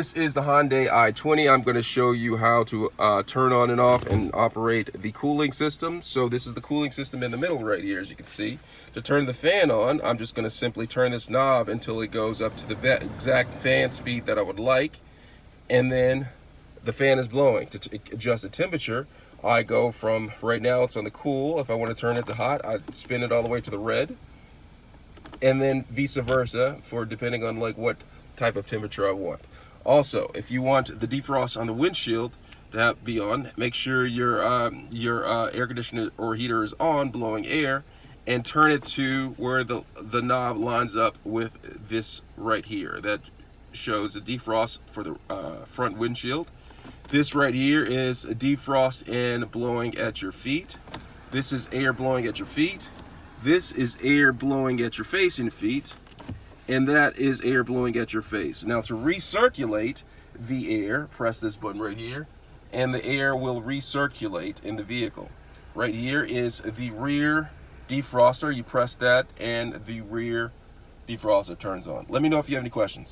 This is the Hyundai I20. I'm going to show you how to turn on and off and operate the cooling system. So this is the cooling system in the middle right here, as you can see. To turn the fan on, I'm just going to simply turn this knob until it goes up to the exact fan speed that I would like. And then the fan is blowing. To adjust the temperature, I go from, right now it's on the cool. If I want to turn it to hot, I spin it all the way to the red. And then vice versa, for depending on like what type of temperature I want. Also, if you want the defrost on the windshield to be on, make sure your air conditioner or heater is on, blowing air, and turn it to where the knob lines up with this right here. That shows a defrost for the front windshield. This right here is a defrost and blowing at your feet. This is air blowing at your feet. This is air blowing at your facing feet. And that is air blowing at your face. Now to recirculate the air, press this button right here, and the air will recirculate in the vehicle. Right here is the rear defroster. You press that and the rear defroster turns on. Let me know if you have any questions.